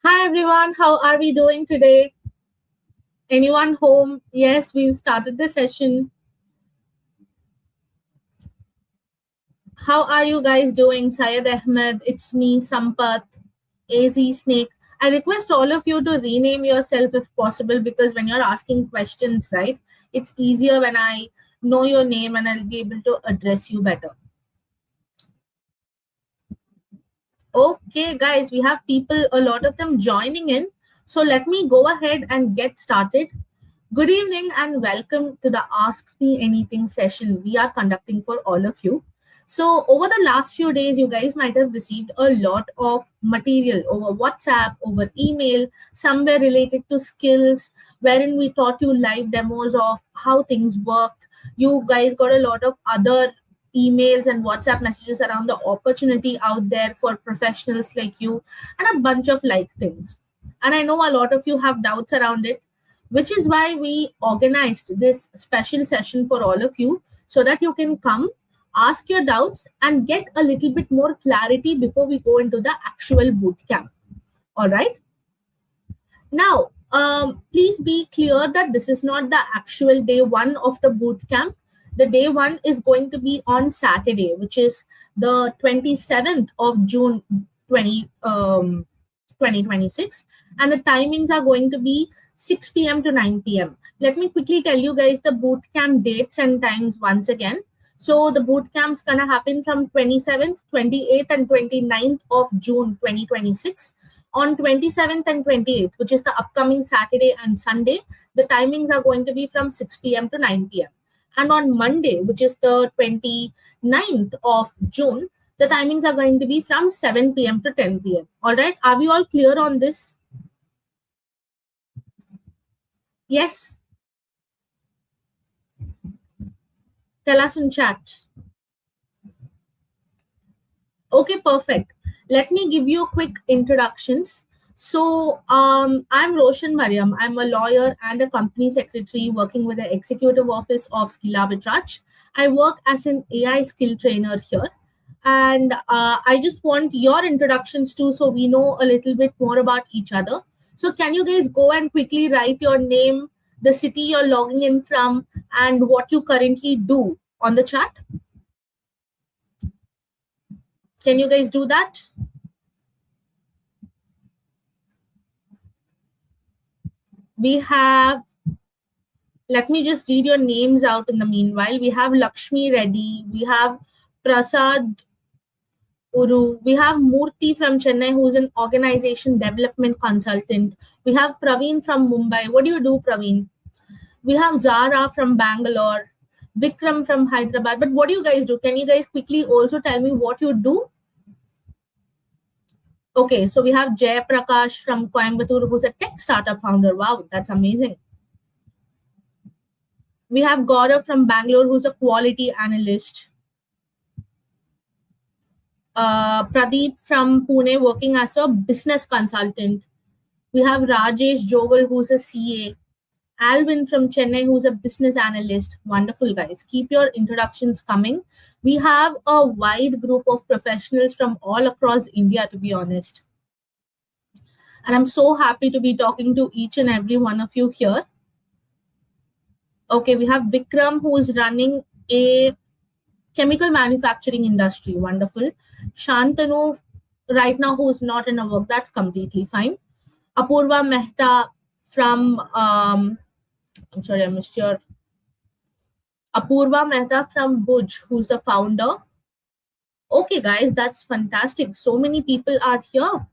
Hi everyone, how are we doing today? Anyone home? Yes, we've started the session. How are you guys doing? Syed Ahmed, it's me, Sampath, AZ Snake. I request all of you to rename yourself if possible because when you're asking questions, right, it's easier when I know your name and I'll be able to address you better. Okay, guys, we have people, a lot of them joining in. So let me go ahead and get started. Good evening and welcome to the Ask Me Anything session we are conducting for all of you. So, over the last few days, you guys might have received a lot of material over WhatsApp, over email, somewhere related to skills, wherein we taught you live demos of how things worked. You guys got a lot of other emails and WhatsApp messages around the opportunity out there for professionals like you, and a bunch of like things. And I know a lot of you have doubts around it, which is why we organized this special session for all of you so that you can come, ask your doubts, and get a little bit more clarity before we go into the actual boot camp. All right. Now, please be clear that this is not the actual day one of the boot camp. The day one is going to be on Saturday, which is the 27th of June 2026. And the timings are going to be 6 p.m. to 9 p.m. Let me quickly tell you guys the boot camp dates and times once again. So the boot camp's going to happen from 27th, 28th, and 29th of June 2026. On 27th and 28th, which is the upcoming Saturday and Sunday, the timings are going to be from 6 p.m. to 9 p.m. And on Monday, which is the 29th of June, the timings are going to be from 7 p.m. to 10 p.m. All right. Are we all clear on this? Yes. Tell us in chat. Okay, perfect. Let me give you quick introductions. So I'm Roshan Mariam. I'm a lawyer and a company secretary working with the executive office of Skill Arbitrage. I work as an AI skill trainer here. And I just want your introductions too, so we know a little bit more about each other. So can you guys go and quickly write your name, the city you're logging in from, and what you currently do on the chat? Can you guys do that? We have, let me just read your names out in the meanwhile. We have Lakshmi Reddy, we have Prasad Uru, we have Murthy from Chennai, who's an organization development consultant. We have Praveen from Mumbai. What do you do, Praveen? We have Zara from Bangalore, Vikram from Hyderabad. But what do you guys do? Can you guys quickly also tell me what you do? Okay, so we have Jay Prakash from Coimbatore, who's a tech startup founder. Wow, that's amazing. We have Gaurav from Bangalore, who's a quality analyst. Pradeep from Pune, working as a business consultant. We have Rajesh Jogal, who's a CA. Alvin from Chennai, who's a business analyst. Wonderful, guys. Keep your introductions coming. We have a wide group of professionals from all across India, to be honest. And I'm so happy to be talking to each and every one of you here. Okay, we have Vikram, who is running a chemical manufacturing industry. Wonderful. Shantanu, right now, who's not in a work. That's completely fine. Apurva Mehta from, I'm sorry, I missed your. Apurva Mehta from Bhuj, who's the founder. Okay, guys, that's fantastic. So many people are here.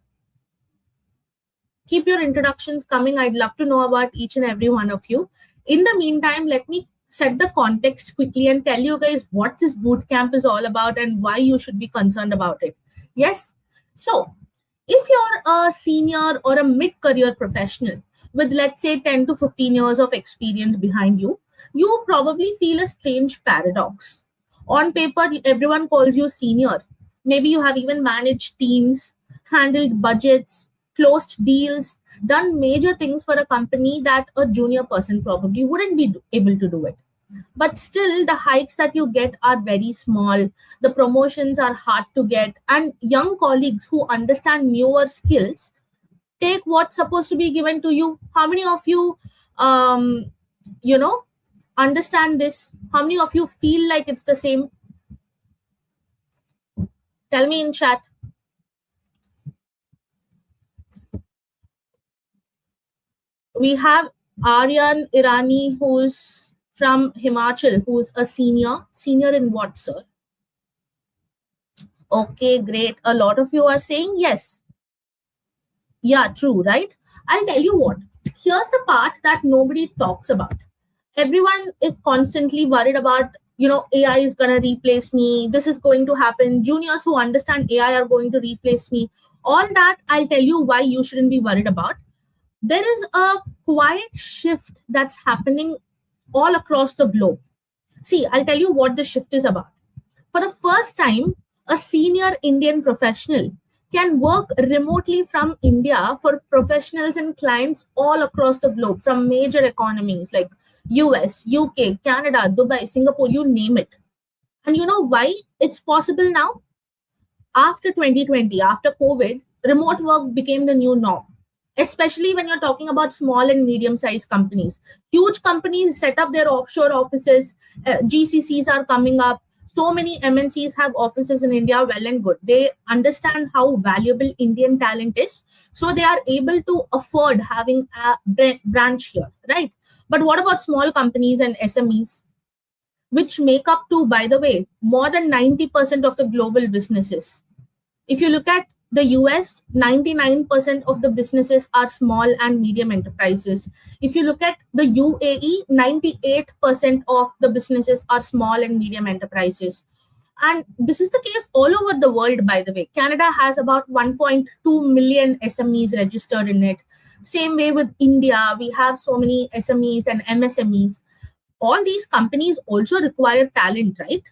Keep your introductions coming. I'd love to know about each and every one of you. In the meantime, let me set the context quickly and tell you guys what this bootcamp is all about and why you should be concerned about it. Yes. So if you're a senior or a mid-career professional with, let's say, 10 to 15 years of experience behind you, you probably feel a strange paradox. On paper, everyone calls you senior. Maybe you have even managed teams, handled budgets, closed deals, done major things for a company that a junior person probably wouldn't be able to do it. But still, the hikes that you get are very small. The promotions are hard to get. And young colleagues who understand newer skills take what's supposed to be given to you. How many of you, um, you know, understand this? How many of you feel like it's the same? Tell me in chat. We have Aryan Irani, who's from Himachal, who's a senior. Senior in what, sir? Okay, great. A lot of you are saying yes. Yeah, true, right? I'll tell you what. Here's the part that nobody talks about. Everyone is constantly worried about, AI is going to replace me. This is going to happen. Juniors who understand AI are going to replace me. All that, I'll tell you why you shouldn't be worried about. There is a quiet shift that's happening all across the globe. See, I'll tell you what the shift is about. For the first time, a senior Indian professional can work remotely from India for professionals and clients all across the globe, from major economies like US, UK, Canada, Dubai, Singapore, you name it. And you know why it's possible now? After 2020, after COVID, remote work became the new norm, especially when you're talking about small and medium sized companies. Huge companies set up their offshore offices, GCCs are coming up. So many MNCs have offices in India, well and good. They understand how valuable Indian talent is, so they are able to afford having a branch here, right? But what about small companies and SMEs, which make up to, by the way, more than 90% of the global businesses? If you look at the US, 99% of the businesses are small and medium enterprises. If you look at the UAE, 98% of the businesses are small and medium enterprises. And this is the case all over the world, by the way. Canada has about 1.2 million SMEs registered in it. Same way with India, we have so many SMEs and MSMEs. All these companies also require talent, right?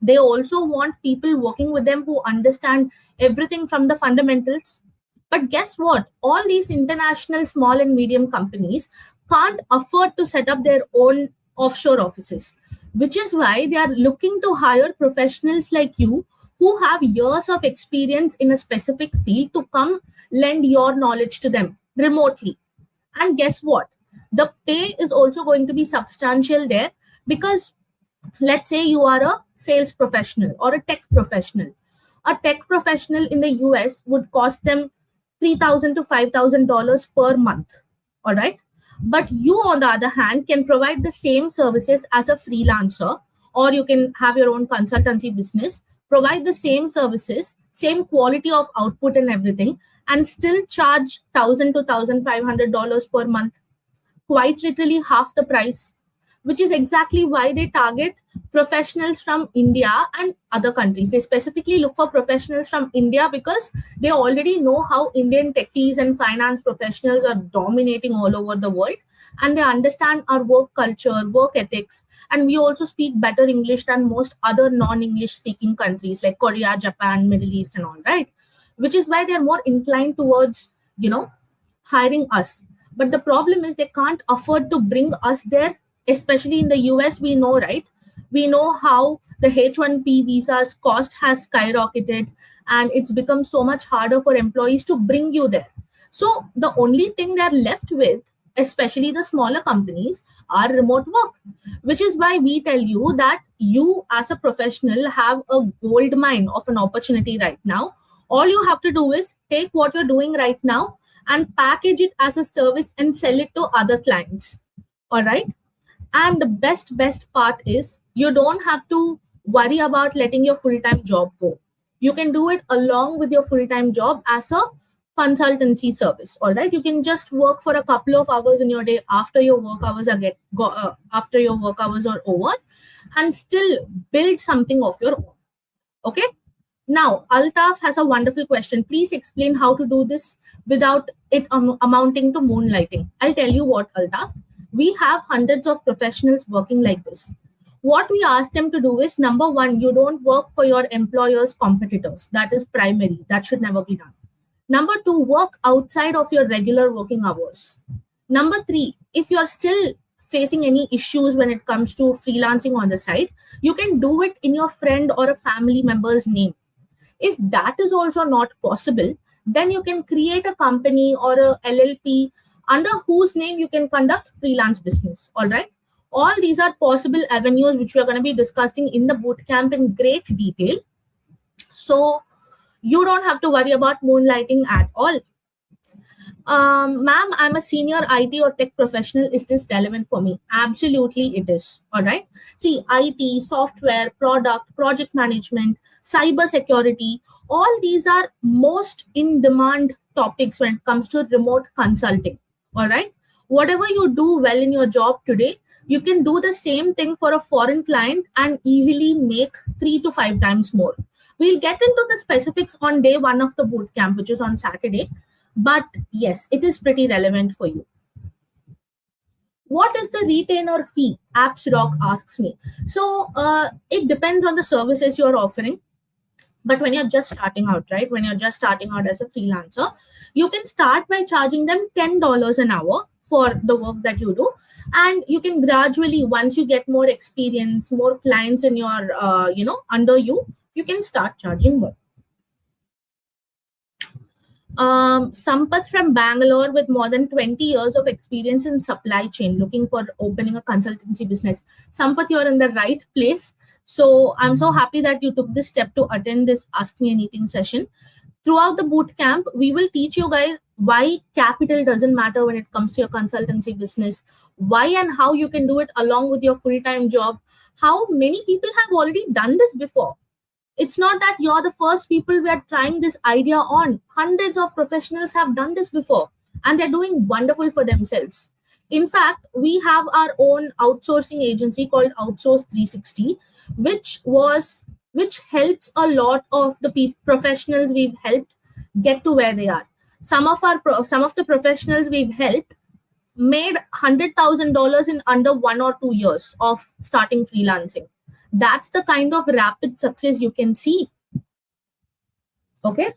They also want people working with them who understand everything from the fundamentals. But guess what? All these international small and medium companies can't afford to set up their own offshore offices, which is why they are looking to hire professionals like you who have years of experience in a specific field to come lend your knowledge to them remotely. And guess what? The pay is also going to be substantial there, because let's say you are a sales professional or a tech professional. A tech professional in the US would cost them $3,000 to $5,000 per month. All right. But you, on the other hand, can provide the same services as a freelancer, or you can have your own consultancy business, provide the same services, same quality of output and everything, and still charge $1,000 to $1,500 per month, quite literally half the price, which is exactly why they target professionals from India and other countries. They specifically look for professionals from India because they already know how Indian techies and finance professionals are dominating all over the world, and they understand our work culture, work ethics, and we also speak better English than most other non-English speaking countries like Korea, Japan, Middle East, and all, right? Which is why they're more inclined towards, hiring us. But the problem is they can't afford to bring us there, especially in the US. We know, right? We know how the H1B visas cost has skyrocketed, and it's become so much harder for employees to bring you there. So the only thing they're left with, especially the smaller companies, are remote work, which is why we tell you that you as a professional have a gold mine of an opportunity right now. All you have to do is take what you're doing right now and package it as a service and sell it to other clients. All right. And the best part is you don't have to worry about letting your full-time job go. You can do it along with your full-time job as a consultancy service. All right. You can just work for a couple of hours in your day after your work hours after your work hours are over, and still build something of your own. Okay. Now, Altaf has a wonderful question. Please explain how to do this without it amounting to moonlighting. I'll tell you what, Altaf. We have hundreds of professionals working like this. What we ask them to do is, number one, you don't work for your employer's competitors. That is primary. That should never be done. Number two, work outside of your regular working hours. Number three, if you're still facing any issues when it comes to freelancing on the side, you can do it in your friend or a family member's name. If that is also not possible, Then you can create a company or a LLP under whose name you can conduct freelance business. All right. All these are possible avenues which we are going to be discussing in the bootcamp in great detail. So you don't have to worry about moonlighting at all. Ma'am, I'm a senior IT or tech professional. Is this relevant for me? Absolutely, it is. All right. See, IT, software, product, project management, cyber security, all these are most in demand topics when it comes to remote consulting. All right. Whatever you do well in your job today, you can do the same thing for a foreign client and easily make 3 to 5 times more. We'll get into the specifics on day 1 of the bootcamp, which is on Saturday. But yes, it is pretty relevant for you. What is the retainer fee? Apps Rock asks me. So it depends on the services you're offering. But when you're just starting out, right? When you're just starting out as a freelancer, you can start by charging them $10 an hour for the work that you do. And you can gradually, once you get more experience, more clients in your, under you, you can start charging more. Sampath from Bangalore with more than 20 years of experience in supply chain, looking for opening a consultancy business. Sampath, you're in the right place. So I'm so happy that you took this step to attend this Ask Me Anything session. Throughout the bootcamp, we will teach you guys why capital doesn't matter when it comes to your consultancy business, why and how you can do it along with your full-time job, how many people have already done this before. It's not that you're the first people we are trying this idea on. Hundreds of professionals have done this before and they're doing wonderful for themselves. In fact, we have our own outsourcing agency called Outsource 360, which helps a lot of the professionals we've helped get to where they are. Some of the professionals we've helped made $100,000 in under 1 or 2 years of starting freelancing. That's the kind of rapid success you can see. Okay.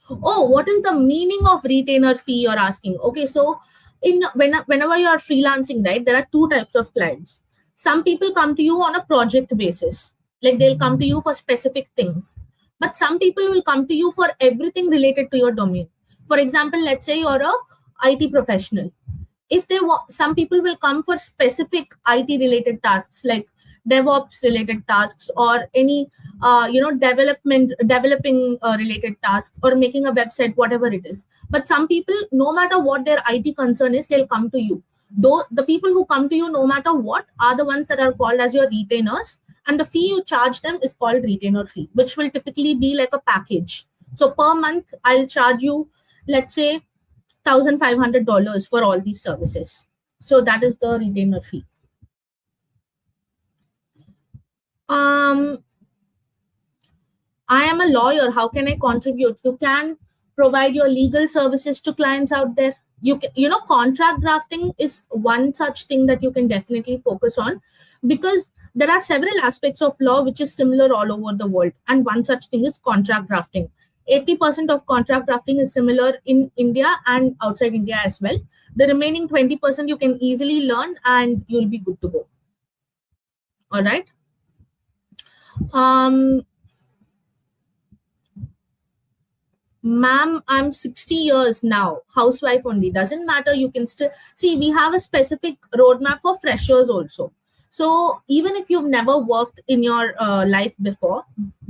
Oh, what is the meaning of retainer fee you're asking? Okay, so whenever you are freelancing, right, there are 2 types of clients. Some people come to you on a project basis, like they'll come to you for specific things. But some people will come to you for everything related to your domain. For example, let's say you're a IT professional. If some people will come for specific IT related tasks like DevOps related tasks or any developing related task or making a website, whatever it is. But some people, no matter what their IT concern is, they'll come to you. Though the people who come to you no matter what are the ones that are called as your retainers, and the fee you charge them is called retainer fee, which will typically be like a package. So per month I'll charge you, let's say, $1,500 for all these services. So that is the retainer fee. I am a lawyer. How can I contribute? You can provide your legal services to clients out there. Contract drafting is one such thing that you can definitely focus on, because there are several aspects of law which is similar all over the world. And one such thing is contract drafting. 80% of contract drafting is similar in India and outside India as well. The remaining 20% you can easily learn and you'll be good to go. All right. Ma'am, I'm 60 years now, housewife only. Doesn't matter. You can still see, we have a specific roadmap for freshers also. So even if you've never worked in your life before,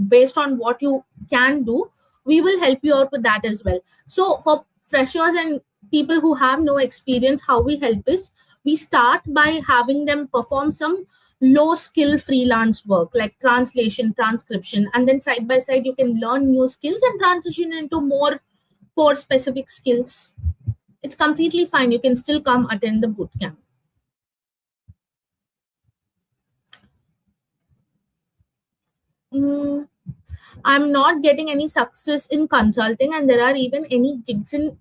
based on what you can do, we will help you out with that as well. So for freshers and people who have no experience, how we help is we start by having them perform some low skill freelance work like translation, transcription, and then side by side you can learn new skills and transition into more core specific skills. It's completely fine. You can still come attend the bootcamp. I'm not getting any success in consulting, and there are even any gigs in,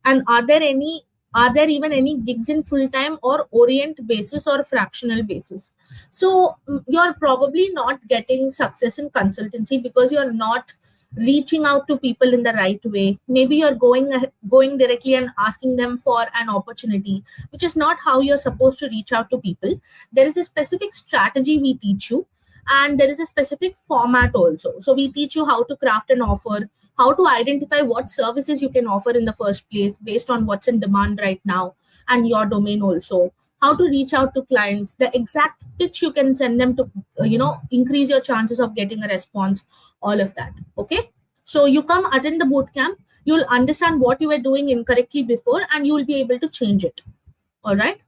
and are there even any gigs in full-time or orient basis or fractional basis? So you're probably not getting success in consultancy because you're not reaching out to people in the right way. Maybe you're going directly and asking them for an opportunity, which is not how you're supposed to reach out to people. There is a specific strategy we teach you. and there is a specific format also. So we teach you how to craft an offer, how to identify what services you can offer in the first place based on what's in demand right now and your domain also, how to reach out to clients, the exact pitch you can send them to increase your chances of getting a response, all of that. Okay, so you come attend the boot camp, you'll understand what you were doing incorrectly before and you will be able to change it. All right,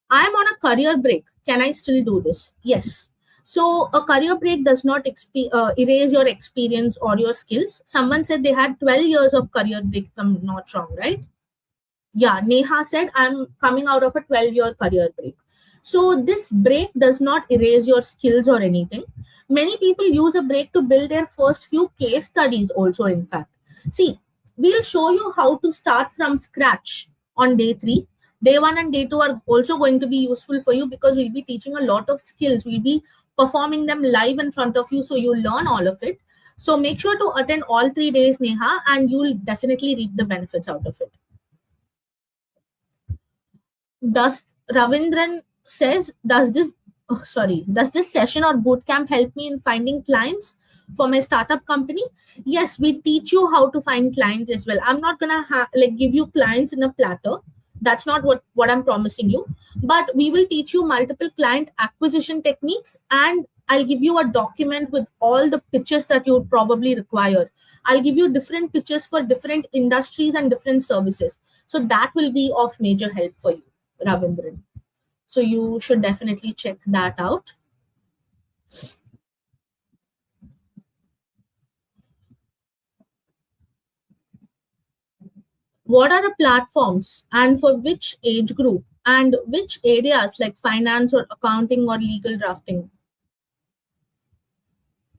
I'm on a career break, can I still do this? Yes. So a career break does not erase your experience or your skills. Someone said they had 12 years of career break, if I'm not wrong, right? Yeah, Neha said, I'm coming out of a 12-year career break. So this break does not erase your skills or anything. Many people use a break to build their first few case studies also, in fact. See, we'll show you how to start from scratch on day 3. Day 1 and day 2 are also going to be useful for you because we'll be teaching a lot of skills. We'll be performing them live in front of you, so you learn all of it. So make sure to attend all 3 days, Neha, and you'll definitely reap the benefits out of it. Does Ravindran says, does this session or bootcamp help me in finding clients for my startup company? Yes, we teach you how to find clients as well. I'm not gonna give you clients in a platter. That's not what I'm promising you. But we will teach you multiple client acquisition techniques, and I'll give you a document with all the pitches that you would probably require. I'll give you different pitches for different industries and different services. So that will be of major help for you, Ravindran. So you should definitely check that out. What are the platforms and for which age group and which areas like finance or accounting or legal drafting?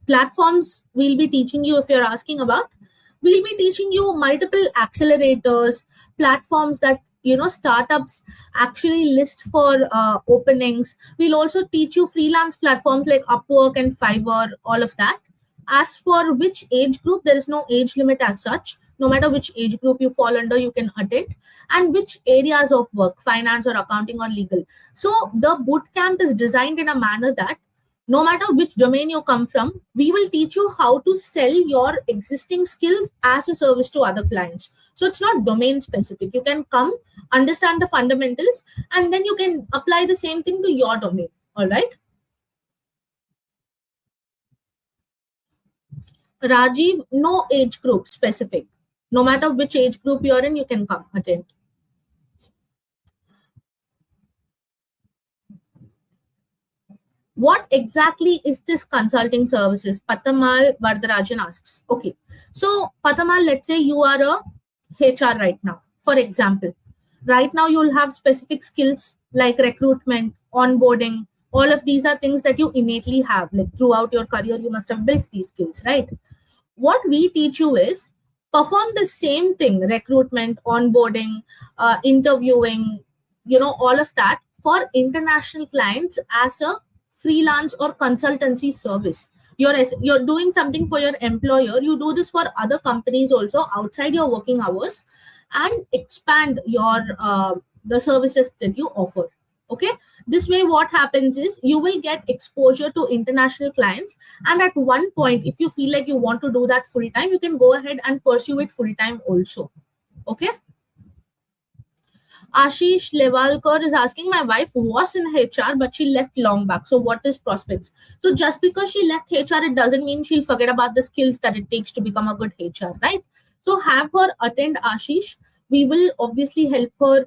Platforms we'll be teaching you, if you're asking about, we'll be teaching you multiple accelerators, platforms that startups actually list for openings. We'll also teach you freelance platforms like Upwork and Fiverr, all of that. As for which age group, there is no age limit as such. No matter which age group you fall under, you can attend. And which areas of work, finance or accounting or legal. So the bootcamp is designed in a manner that no matter which domain you come from, we will teach you how to sell your existing skills as a service to other clients. So it's not domain specific. You can come, understand the fundamentals, and then you can apply the same thing to your domain. All right. Rajiv, no age group specific. No matter which age group you're in, you can come attend. What exactly is this consulting services? Patamal Vardarajan asks. Okay, so Patamal, let's say you are a HR right now. For example, right now you'll have specific skills like recruitment, onboarding. All of these are things that you innately have. Like throughout your career, you must have built these skills, right? What we teach you is perform the same thing: recruitment, onboarding, interviewing, all of that for international clients as a freelance or consultancy service. You're doing something for your employer, you do this for other companies also outside your working hours, and expand your the services that you offer. Okay, this way what happens is you will get exposure to international clients, and at one point, if you feel like you want to do that full time, you can go ahead and pursue it full time also. Okay. Ashish Levalkar is asking, my wife was in HR, but she left long back. So what is prospects? So just because she left HR, it doesn't mean she'll forget about the skills that it takes to become a good HR, right? So have her attend, Ashish. We will obviously help her,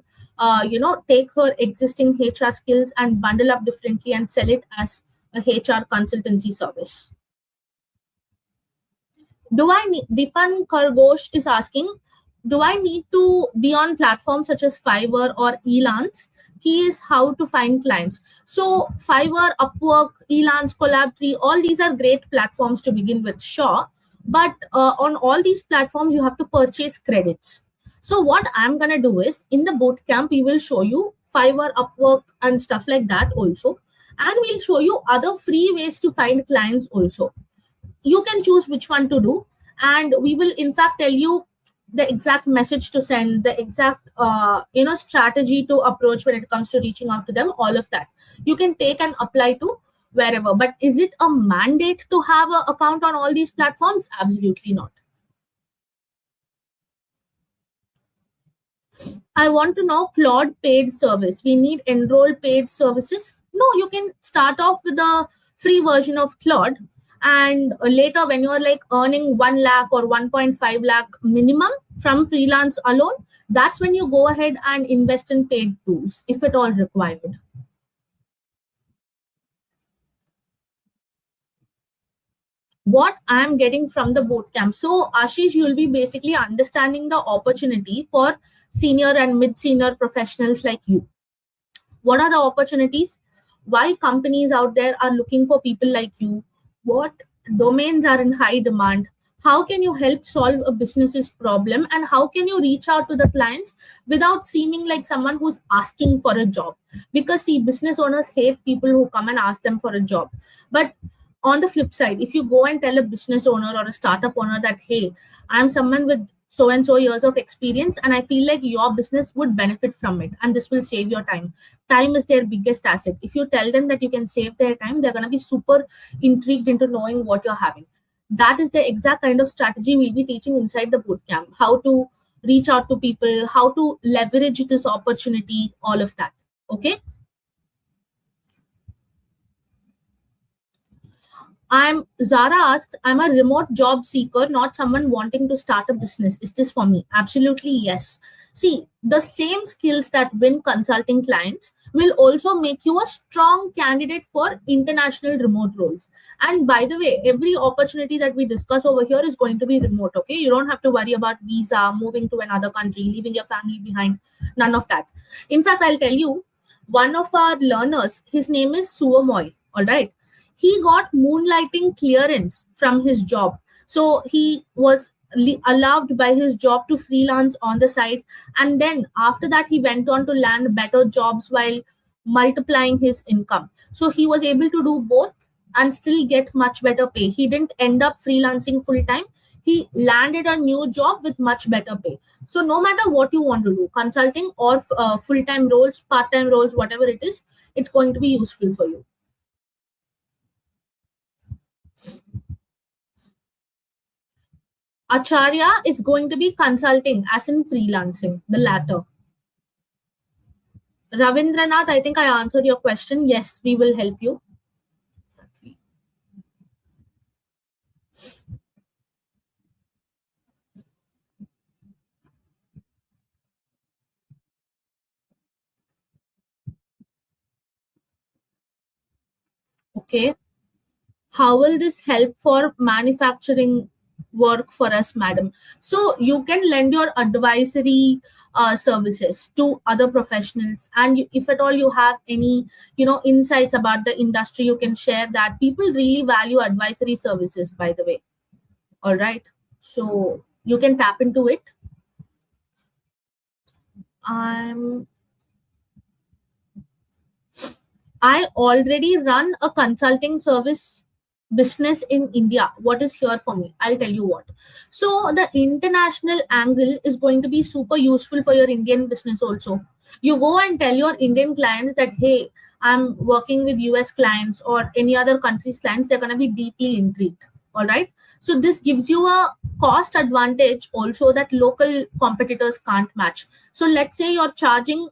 take her existing HR skills and bundle up differently and sell it as a HR consultancy service. Dipan Kargosh is asking, do I need to be on platforms such as Fiverr or Elance? Key is how to find clients. So Fiverr, Upwork, Elance, Collab3, all these are great platforms to begin with, sure. But on all these platforms, you have to purchase credits. So what I'm going to do is, in the bootcamp, we will show you Fiverr, Upwork, and stuff like that also. And we'll show you other free ways to find clients also. You can choose which one to do. And we will, in fact, tell you the exact message to send, the exact strategy to approach when it comes to reaching out to them, all of that you can take and apply to wherever. But is it a mandate to have an account on all these platforms? Absolutely not. I want to know Claude paid service. We need enroll paid services. No, you can start off with a free version of Claude. And later, when you're like earning 1 lakh or 1.5 lakh minimum from freelance alone, that's when you go ahead and invest in paid tools, if at all required. What I'm getting from the bootcamp. So, Ashish, you'll be basically understanding the opportunity for senior and mid senior professionals like you. What are the opportunities? Why companies out there are looking for people like you? What domains are in high demand? How can you help solve a business's problem? And how can you reach out to the clients without seeming like someone who's asking for a job? Because see, business owners hate people who come and ask them for a job. But on the flip side, if you go and tell a business owner or a startup owner that, hey, I'm someone with so and so years of experience and I feel like your business would benefit from it and this will save your time is their biggest asset. If you tell them that you can save their time, they're going to be super intrigued into knowing what you're having. That is the exact kind of strategy we'll be teaching inside the bootcamp. How to reach out to people, how to leverage this opportunity, all of that. Okay. Zara asks, I'm a remote job seeker, not someone wanting to start a business. Is this for me? Absolutely yes. See, the same skills that win consulting clients will also make you a strong candidate for international remote roles. And by the way, every opportunity that we discuss over here is going to be remote. Okay. You don't have to worry about visa, moving to another country, leaving your family behind. None of that. In fact, I'll tell you, one of our learners, his name is Suamoy. All right, he got moonlighting clearance from his job, so he was allowed by his job to freelance on the side, and then after that he went on to land better jobs while multiplying his income. So he was able to do both and still get much better pay. He didn't end up freelancing full time, he landed a new job with much better pay. So no matter what you want to do, consulting or full time roles, part time roles, whatever it is, it's going to be useful for you. Acharya is going to be consulting, as in freelancing, the latter. Ravindranath, I think I answered your question. Yes, we will help you. Okay. How will this help for manufacturing work for us, madam? So you can lend your advisory services to other professionals, and if at all you have any insights about the industry, you can share that. People really value advisory services, by the way. All right, so you can tap into it. I already run a consulting service business in India. What is here for me? I'll tell you what. So the international angle is going to be super useful for your Indian business also. You go and tell your Indian clients that, hey, I'm working with US clients or any other country's clients, they're going to be deeply intrigued. All right. So this gives you a cost advantage also that local competitors can't match. So let's say you're charging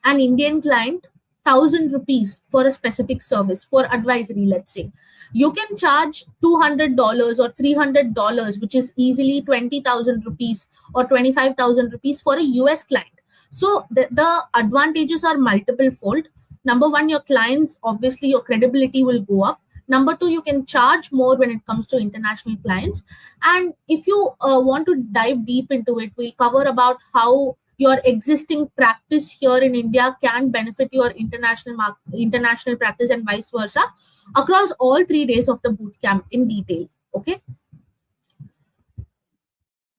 an Indian client 1,000 rupees for a specific service for advisory. Let's say you can charge $200 or $300, which is easily 20,000 rupees or 25,000 rupees for a US client. So the advantages are multiple fold. Number one, your clients, obviously your credibility will go up. Number two, you can charge more when it comes to international clients. And if you want to dive deep into it, we'll cover about how your existing practice here in India can benefit your international practice and vice versa across all 3 days of the bootcamp in detail. Okay.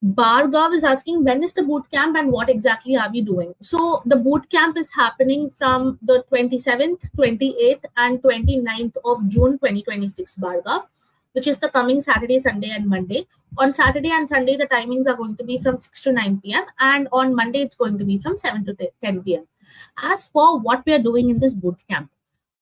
Bhargav is asking, when is the boot camp and what exactly are we doing? So the boot camp is happening from the 27th, 28th, and 29th of June 2026, Bhargav, which is the coming Saturday, Sunday, and Monday. On Saturday and Sunday, the timings are going to be from 6 to 9 p.m. And on Monday, it's going to be from 7 to 10 p.m. As for what we are doing in this boot camp,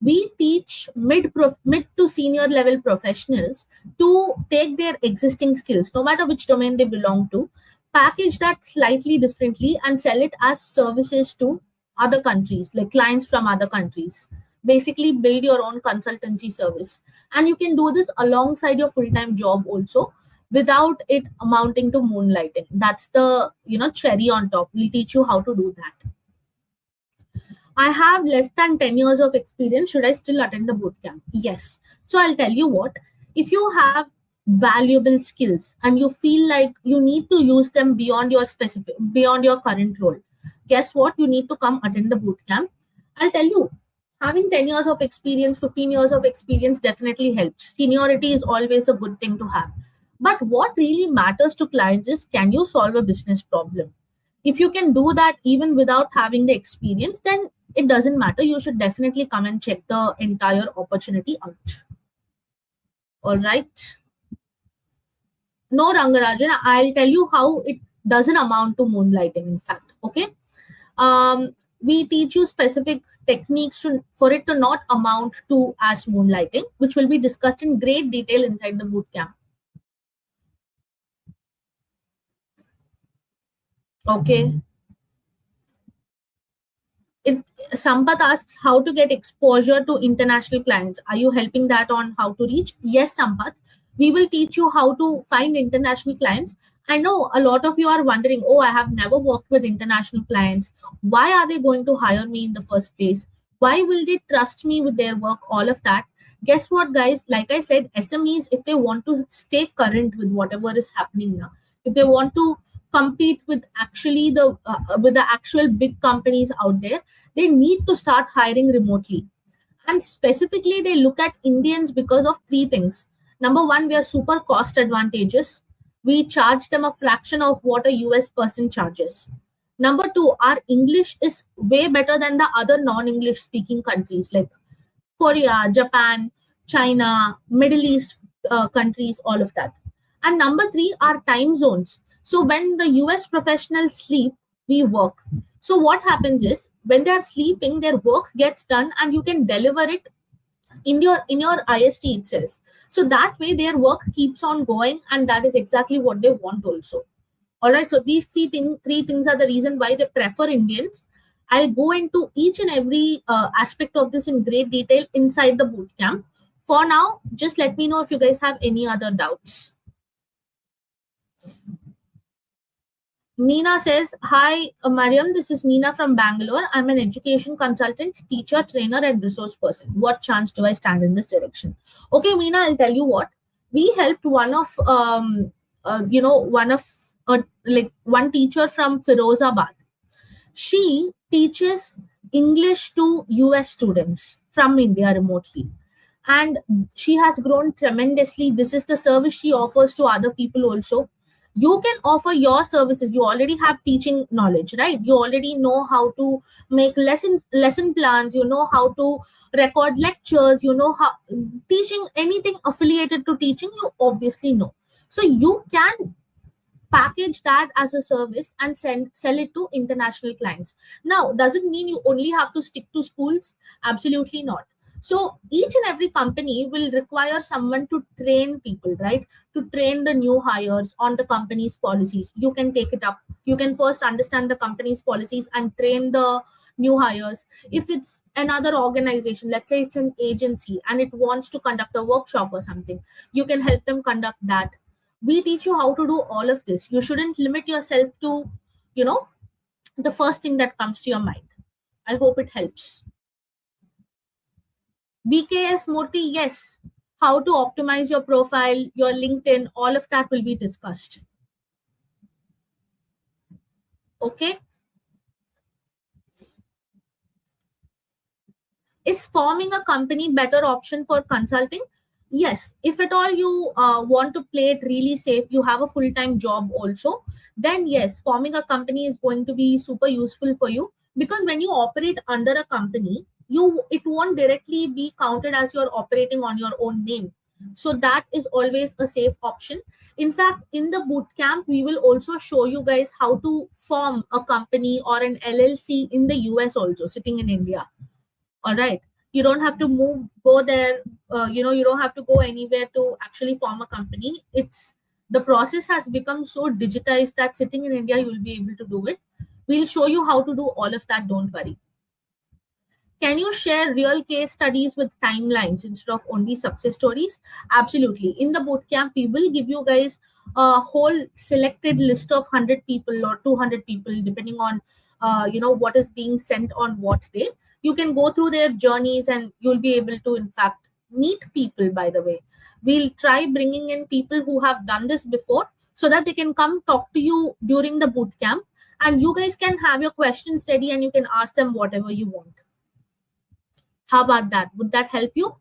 We teach mid to senior level professionals to take their existing skills, no matter which domain they belong to, package that slightly differently and sell it as services to other countries, like clients from other countries. Basically, build your own consultancy service, and you can do this alongside your full-time job also, without it amounting to moonlighting. That's the cherry on top. We'll teach you how to do that. I have less than 10 years of experience. Should I still attend the bootcamp? Yes. So I'll tell you what, if you have valuable skills and you feel like you need to use them beyond your current role, guess what? You need to come attend the bootcamp. I'll tell you, having 10 years of experience, 15 years of experience definitely helps. Seniority is always a good thing to have. But what really matters to clients is, can you solve a business problem? If you can do that even without having the experience, then it doesn't matter. You should definitely come and check the entire opportunity out. All right. No, Rangarajan, I'll tell you how it doesn't amount to moonlighting, in fact. Okay. We teach you specific techniques for it to not amount to as moonlighting, which will be discussed in great detail inside the bootcamp. Okay. If Sampath asks how to get exposure to international clients, are you helping that on how to reach? Yes, Sampath. We will teach you how to find international clients. I know a lot of you are wondering, oh, I have never worked with international clients. Why are they going to hire me in the first place? Why will they trust me with their work? All of that. Guess what, guys? Like I said, SMEs, if they want to stay current with whatever is happening now, if they want to compete with the actual big companies out there, they need to start hiring remotely. And specifically, they look at Indians because of three things. Number one, we are super cost advantageous. We charge them a fraction of what a US person charges. Number two, our English is way better than the other non-English speaking countries like Korea, Japan, China, Middle East countries, all of that. And number three, our time zones. So when the US professionals sleep, we work. So what happens is, when they are sleeping, their work gets done and you can deliver it in your IST itself. So that way their work keeps on going, and that is exactly what they want also. All right. So these three things are the reason why they prefer Indians. I'll go into each and every aspect of this in great detail inside the bootcamp. For now, just let me know if you guys have any other doubts. Meena says, hi, Mariam, this is Meena from Bangalore. I'm an education consultant, teacher, trainer, and resource person. What chance do I stand in this direction? Okay, Meena, I'll tell you what. We helped one teacher from Firozabad. She teaches English to US students from India remotely. And she has grown tremendously. This is the service she offers to other people also. You can offer your services. You already have teaching knowledge, right? You already know how to make lesson plans. You know how to record lectures. You know how teaching anything affiliated to teaching, you obviously know. So you can package that as a service and sell it to international clients. Now, does it mean you only have to stick to schools? Absolutely not. So each and every company will require someone to train people, right? To train the new hires on the company's policies. You can take it up. You can first understand the company's policies and train the new hires. If it's another organization, let's say it's an agency and it wants to conduct a workshop or something, you can help them conduct that. We teach you how to do all of this. You shouldn't limit yourself to, the first thing that comes to your mind. I hope it helps. BKS Murthy, yes. How to optimize your profile, your LinkedIn, all of that will be discussed. Okay. Is forming a company better option for consulting? Yes. If at all you want to play it really safe, you have a full-time job also, then yes, forming a company is going to be super useful for you, because when you operate under a company, it won't directly be counted as you're operating on your own name. So that is always a safe option. In fact, in the bootcamp, we will also show you guys how to form a company or an LLC in the US also, sitting in India. All right. You don't have to go there. You don't have to go anywhere to actually form a company. The process has become so digitized that sitting in India, you'll be able to do it. We'll show you how to do all of that. Don't worry. Can you share real case studies with timelines instead of only success stories? Absolutely. In the bootcamp, we will give you guys a whole selected list of 100 people or 200 people, depending on what is being sent on what day. You can go through their journeys and you'll be able to, in fact, meet people. By the way, we'll try bringing in people who have done this before so that they can come talk to you during the bootcamp, and you guys can have your questions ready and you can ask them whatever you want. How about that? Would that help you?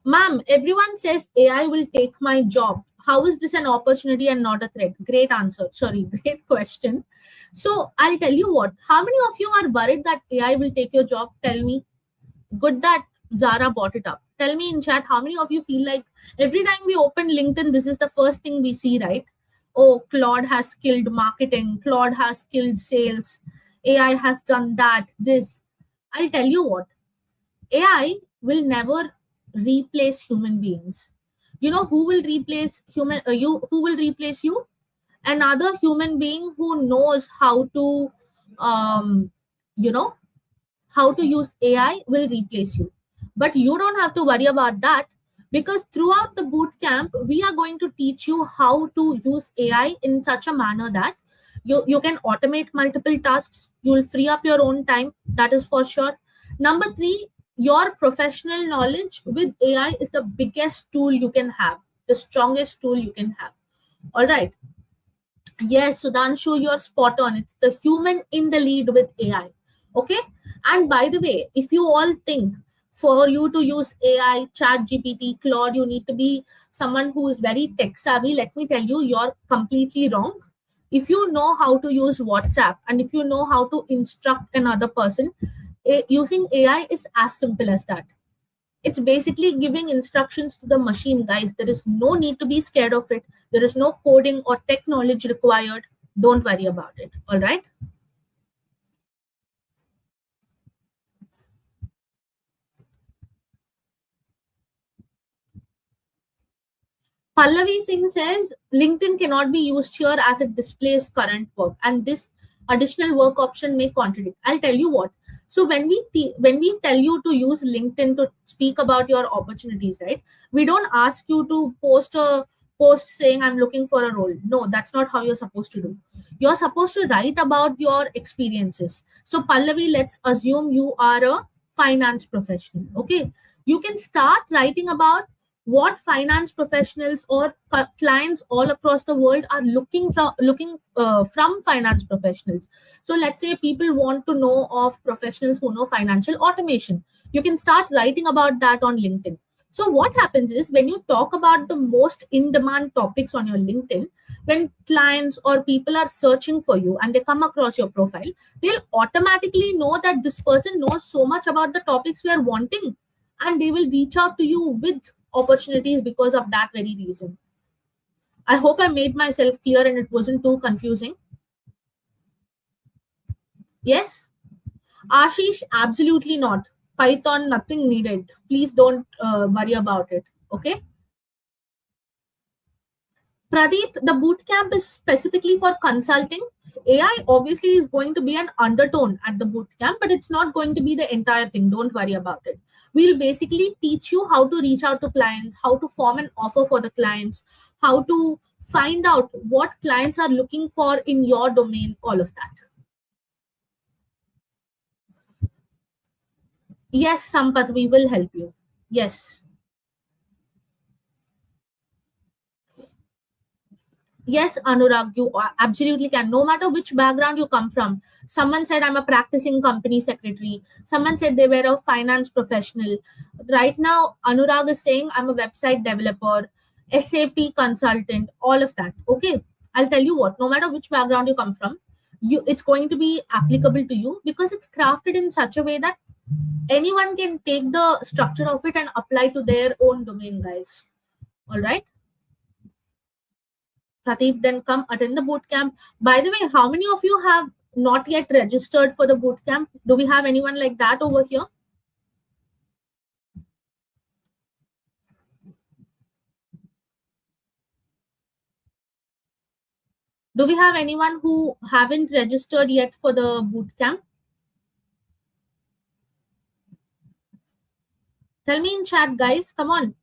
Ma'am, everyone says AI will take my job. How is this an opportunity and not a threat? Great answer. Sorry, great question. So I'll tell you what. How many of you are worried that AI will take your job? Tell me. Good that Zara brought it up. Tell me in chat, how many of you feel like every time we open LinkedIn, this is the first thing we see, right? Oh, Claude has killed marketing. Claude has killed sales. AI has done that, this. I'll tell you what. AI will never replace human beings. You know who will replace who will replace you? Another human being who knows how to um, you know how to use AI will replace you. But you don't have to worry about that, because throughout the boot camp, we are going to teach you how to use AI in such a manner that you can automate multiple tasks. You will free up your own time. That is for sure. Number three, your professional knowledge with AI is the biggest tool you can have, the strongest tool you can have. All right. Yes, Sudhanshu, you're spot on. It's the human in the lead with AI. Okay. And by the way, if you all think for you to use AI, Chat GPT, Claude, you need to be someone who is very tech savvy, let me tell you, you're completely wrong. If you know how to use WhatsApp and if you know how to instruct another person, using AI is as simple as that. It's basically giving instructions to the machine, guys. There is no need to be scared of it. There is no coding or tech knowledge required. Don't worry about it. All right. Pallavi Singh says LinkedIn cannot be used here as it displays current work, and this additional work option may contradict. I'll tell you what. So when we tell you to use LinkedIn to speak about your opportunities, right? We don't ask you to post a post saying I'm looking for a role. No, that's not how you're supposed to do. You're supposed to write about your experiences. So Pallavi, let's assume you are a finance professional. Okay, you can start writing about what finance professionals or clients all across the world are looking from finance professionals. So let's say people want to know of professionals who know financial automation. You can start writing about that on LinkedIn. So what happens is when you talk about the most in demand topics on your LinkedIn, when clients or people are searching for you and they come across your profile, they'll automatically know that this person knows so much about the topics we are wanting, and they will reach out to you with opportunities because of that very reason. I hope I made myself clear and it wasn't too confusing. Yes, Ashish, absolutely not. Python, nothing needed. Please don't worry about it. Okay. Pradeep, the bootcamp is specifically for consulting. AI obviously is going to be an undertone at the bootcamp, but it's not going to be the entire thing. Don't worry about it. We'll basically teach you how to reach out to clients, how to form an offer for the clients, how to find out what clients are looking for in your domain, all of that. Yes, Sampath, we will help you. Yes. Yes, Anurag, you absolutely can. No matter which background you come from. Someone said, I'm a practicing company secretary. Someone said they were a finance professional. Right now, Anurag is saying, I'm a website developer, SAP consultant, all of that. Okay. I'll tell you what, no matter which background you come from, it's going to be applicable to you because it's crafted in such a way that anyone can take the structure of it and apply to their own domain, guys. All right. Pradeep, then come attend the boot camp. By the way, how many of you have not yet registered for the bootcamp? Do we have anyone like that over here? Do we have anyone who haven't registered yet for the bootcamp? Tell me in chat, guys. Come on.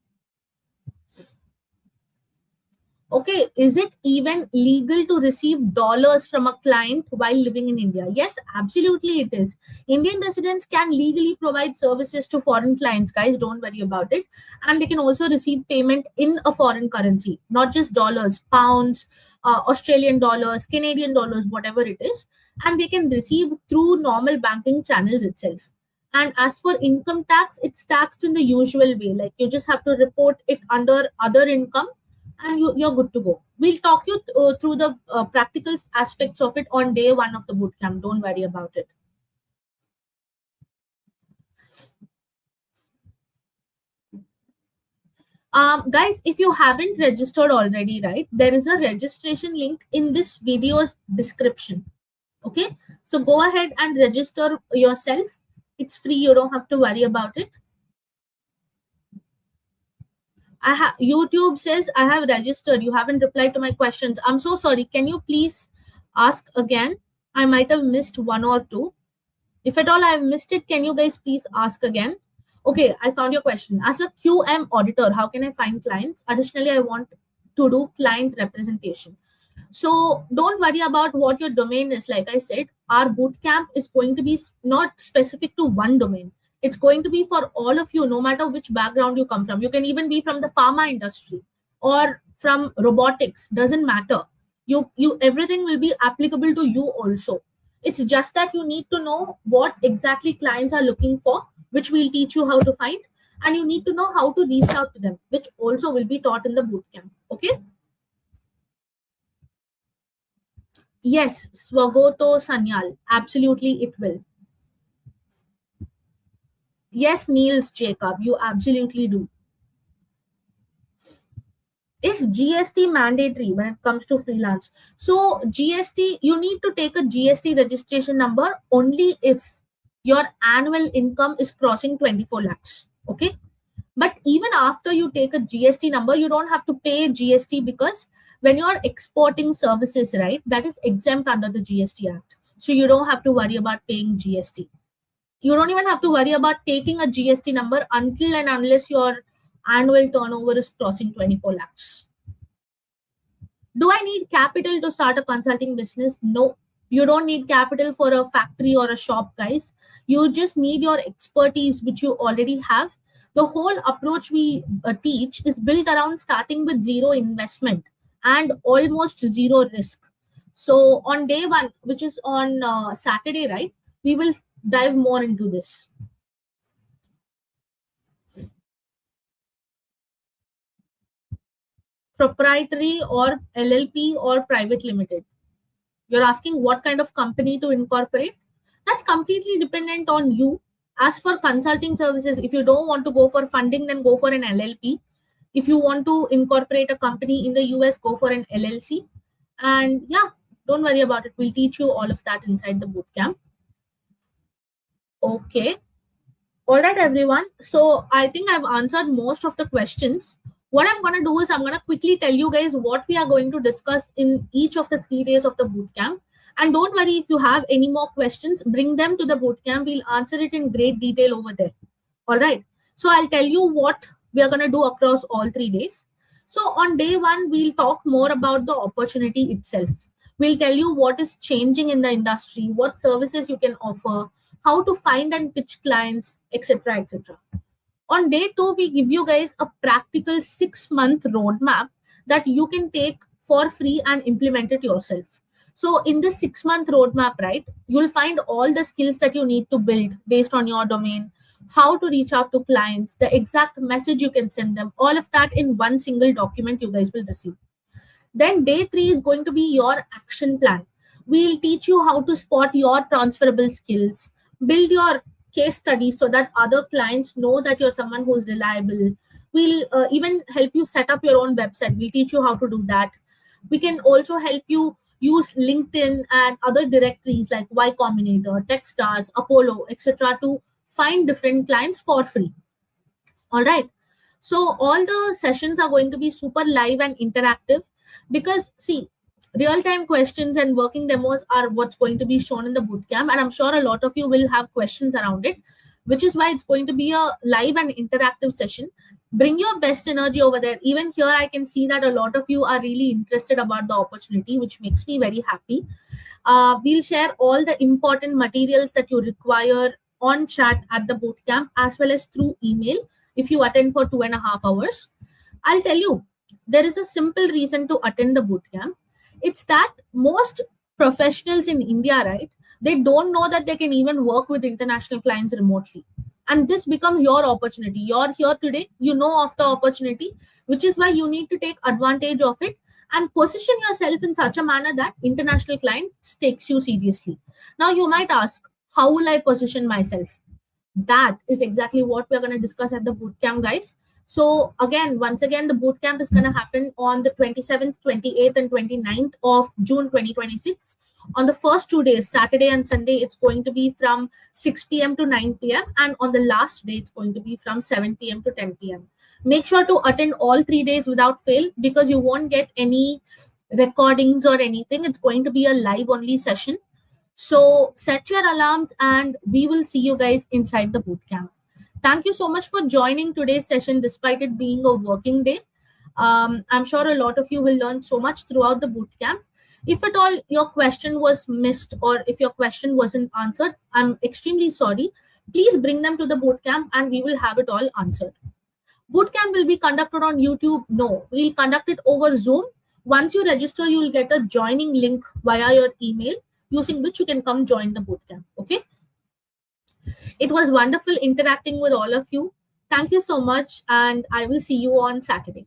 Okay, is it even legal to receive dollars from a client while living in India? Yes, absolutely it is. Indian residents can legally provide services to foreign clients, guys. Don't worry about it. And they can also receive payment in a foreign currency, not just dollars, pounds, Australian dollars, Canadian dollars, whatever it is. And they can receive through normal banking channels itself. And as for income tax, it's taxed in the usual way. Like you just have to report it under other income and you're good to go. We'll talk you through the practical aspects of it on day one of the bootcamp. Don't worry about it. Guys, if you haven't registered already, right, there is a registration link in this video's description. Okay, so go ahead and register yourself. It's free. You don't have to worry about it. YouTube says I have registered. You haven't replied to my questions. I'm so sorry. Can you please ask again? I might have missed one or two. If at all I have missed it, can you guys please ask again? Okay, I found your question. As a QM auditor, how can I find clients? Additionally, I want to do client representation. So don't worry about what your domain is. Like I said, our bootcamp is going to be not specific to one domain. It's going to be for all of you, no matter which background you come from. You can even be from the pharma industry or from robotics. Doesn't matter. You everything will be applicable to you also. It's just that you need to know what exactly clients are looking for, which we'll teach you how to find, and you need to know how to reach out to them, which also will be taught in the bootcamp. Okay. Yes, Swagoto Sanyal. Absolutely, it will. Yes, Niels Jacob, you absolutely do. Is GST mandatory when it comes to freelance? So, GST, you need to take a GST registration number only if your annual income is crossing 24 lakhs. Okay. But even after you take a GST number, you don't have to pay GST because when you're exporting services, right, that is exempt under the GST Act. So you don't have to worry about paying GST. You don't even have to worry about taking a GST number until and unless your annual turnover is crossing 24 lakhs. Do I need capital to start a consulting business? No, you don't need capital for a factory or a shop, guys. You just need your expertise, which you already have. The whole approach we teach is built around starting with zero investment and almost zero risk. So on day one, which is on Saturday, right, we will dive more into this. Proprietary or LLP or private limited? You're asking what kind of company to incorporate? That's completely dependent on you. As for consulting services, if you don't want to go for funding, then go for an LLP. If you want to incorporate a company in the US, go for an LLC. And yeah, don't worry about it. We'll teach you all of that inside the bootcamp. Okay. All right, everyone. So I think I've answered most of the questions. What I'm going to do is I'm going to quickly tell you guys what we are going to discuss in each of the 3 days of the bootcamp. And don't worry, if you have any more questions, bring them to the bootcamp. We'll answer it in great detail over there. All right. So I'll tell you what we are going to do across all 3 days. So on day one, we'll talk more about the opportunity itself. We'll tell you what is changing in the industry, what services you can offer, how to find and pitch clients, etc., etc. On day two, we give you guys a practical 6-month roadmap that you can take for free and implement it yourself. So in this 6-month roadmap, right, you'll find all the skills that you need to build based on your domain, how to reach out to clients, the exact message you can send them, all of that in one single document you guys will receive. Then day 3 is going to be your action plan. We'll teach you how to spot your transferable skills, build your case study so that other clients know that you're someone who's reliable. We'll even help you set up your own website. We'll teach you how to do that. We can also help you use LinkedIn and other directories like Y Combinator, Techstars, Apollo, etc. to find different clients for free. All right. So all the sessions are going to be super live and interactive because see, real-time questions and working demos are what's going to be shown in the bootcamp, and I'm sure a lot of you will have questions around it, which is why it's going to be a live and interactive session. Bring your best energy over there. Even here, I can see that a lot of you are really interested about the opportunity, which makes me very happy. We'll share all the important materials that you require on chat at the bootcamp as well as through email if you attend for 2.5 hours. I'll tell you, there is a simple reason to attend the bootcamp. It's that most professionals in India, right, they don't know that they can even work with international clients remotely. And this becomes your opportunity. You're here today, you know of the opportunity, which is why you need to take advantage of it and position yourself in such a manner that international clients takes you seriously. Now you might ask, how will I position myself? That is exactly what we're going to discuss at the bootcamp, guys. So again, once again, the bootcamp is going to happen on the 27th, 28th, and 29th of June 2026. On the first 2 days, Saturday and Sunday, it's going to be from 6 p.m. to 9 p.m. And on the last day, it's going to be from 7 p.m. to 10 p.m. Make sure to attend all 3 days without fail because you won't get any recordings or anything. It's going to be a live only session. So set your alarms and we will see you guys inside the bootcamp. Thank you so much for joining today's session despite it being a working day. I'm sure a lot of you will learn so much throughout the bootcamp. If at all your question was missed or if your question wasn't answered, I'm extremely sorry. Please bring them to the bootcamp and we will have it all answered. Bootcamp will be conducted on YouTube? No, we'll conduct it over Zoom. Once you register, you will get a joining link via your email, using which you can come join the bootcamp. Okay. It was wonderful interacting with all of you. Thank you so much, and I will see you on Saturday.